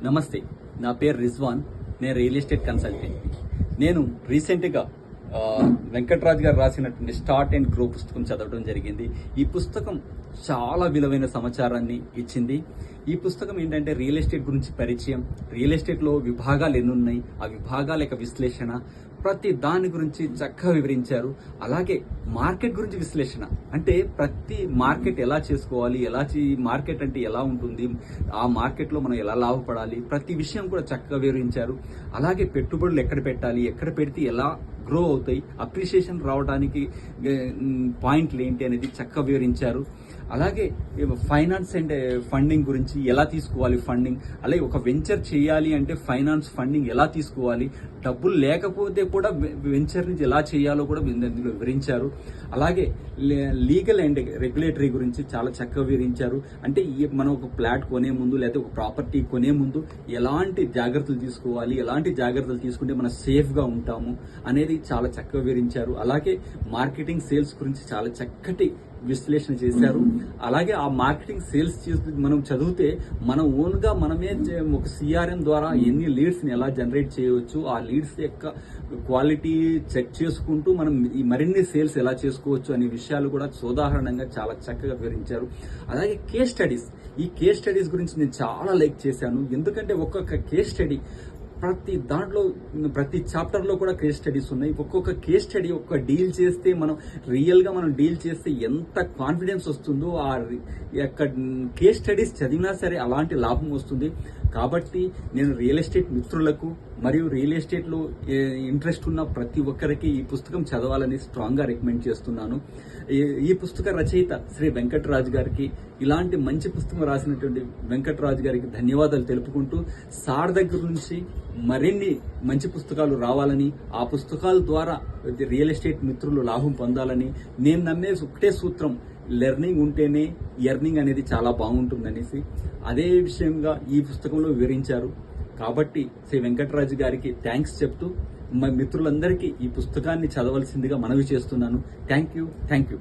నమస్తే, నా పేరు రిజ్వాన్. నేను రియల్ ఎస్టేట్ కన్సల్టెంట్. నేను రీసెంట్గా వెంకట్రాజ్ గారు రాసినటువంటి స్టార్ట్ అండ్ గ్రో పుస్తకం చదవడం జరిగింది. ఈ పుస్తకం చాలా విలువైన సమాచారాన్ని ఇచ్చింది. ఈ పుస్తకం ఏంటంటే రియల్ ఎస్టేట్ గురించి పరిచయం, రియల్ ఎస్టేట్లో విభాగాలు ఎన్ని ఉన్నాయి, ఆ విభాగాల యొక్క విశ్లేషణ, ప్రతి దాని గురించి చక్కగా వివరించారు. అలాగే మార్కెట్ గురించి విశ్లేషణ, అంటే ప్రతి మార్కెట్ ఎలా చేసుకోవాలి, మార్కెట్ అంటే ఎలా ఉంటుంది, ఆ మార్కెట్లో మనం ఎలా లాభపడాలి, ప్రతి విషయం కూడా చక్కగా వివరించారు. అలాగే పెట్టుబడులు ఎక్కడ పెట్టాలి, ఎక్కడ పెడితే ఎలా గ్రో అవుతాయి, అప్రిషియేషన్ రావడానికి పాయింట్లు ఏంటి అనేది చక్కగా వివరించారు. అలాగే ఫైనాన్స్ అండ్ ఫండింగ్ గురించి ఎలా తీసుకోవాలి, ఫండింగ్, అలాగే ఒక వెంచర్ చేయాలి అంటే ఫైనాన్స్ ఫండింగ్ ఎలా తీసుకోవాలి, డబ్బులు లేకపోతే కూడా వెంచర్ నుంచి ఎలా చేయాలో కూడా ఇందులో వివరించారు. అలాగే లీగల్ అండ్ రెగ్యులేటరీ గురించి చాలా చక్కగా వివరించారు. అంటే మనం ఒక ప్లాట్ కొనే ముందు లేదా ఒక ప్రాపర్టీ కొనే ముందు ఎలాంటి జాగ్రత్తలు తీసుకోవాలి, ఎలాంటి జాగ్రత్తలు తీసుకుంటే మనం సేఫ్గా ఉంటాము అనేది చాలా చక్కగా వివరించారు. అలాగే మార్కెటింగ్ సేల్స్ గురించి చాలా చక్కటి విశ్లేషణ చేశారు. అలాగే ఆ మార్కెటింగ్ సేల్స్ మనం చదివితే మనం ఓన్గా మనమే ఒక సిఆర్ఎం ద్వారా ఎన్ని లీడ్స్ని ఎలా జనరేట్ చేయవచ్చు, ఆ లీడ్స్ యొక్క క్వాలిటీ చెక్ చేసుకుంటూ మనం మరిన్ని సేల్స్ ఎలా చేసుకోవచ్చు అనే విషయాలు కూడా సోదాహరణంగా చాలా చక్కగా వివరించారు. అలాగే కేస్ స్టడీస్, ఈ కేస్ స్టడీస్ గురించి నేను చాలా లైక్ చేశాను. ఎందుకంటే ఒక్కొక్క కేస్ స్టడీ ప్రతి దాంట్లో ప్రతి చాప్టర్లో కూడా కేస్ స్టడీస్ ఉన్నాయి. ఒక్కొక్క కేస్ స్టడీ ఒక్క డీల్ చేస్తే మనం రియల్గా మనం డీల్ చేస్తే ఎంత కాన్ఫిడెన్స్ వస్తుందో ఆ యొక్క కేస్ స్టడీస్ చదివినా సరే అలాంటి లాభం వస్తుంది. కాబట్టి నేను రియల్ ఎస్టేట్ మిత్రులకు మరియు రియల్ ఎస్టేట్లో ఇంట్రెస్ట్ ఉన్న ప్రతి ఒక్కరికి ఈ పుస్తకం చదవాలని స్ట్రాంగ్గా రికమెండ్ చేస్తున్నాను. ఈ పుస్తక రచయిత శ్రీ వెంకట్రాజ్ గారికి, ఇలాంటి మంచి పుస్తకం రాసినటువంటి వెంకట్రాజ్ గారికి ధన్యవాదాలు తెలుపుకుంటూ, సార్ దగ్గర నుంచి మరిన్ని మంచి పుస్తకాలు రావాలని, ఆ పుస్తకాల ద్వారా రియల్ ఎస్టేట్ మిత్రులు లాభం పొందాలని నేను నమ్మే ఒకటే సూత్రం, లెర్నింగ్ ఉంటేనే ఎర్నింగ్ అనేది చాలా బాగుంటుందనేసి అదే విషయంగా ఈ పుస్తకంలో వివరించారు. కాబట్టి శ్రీ వెంకటరాజు గారికి థ్యాంక్స్ చెప్తూ మా మిత్రులందరికీ ఈ పుస్తకాన్ని చదవలసిందిగా మనవి చేస్తున్నాను. Thank you.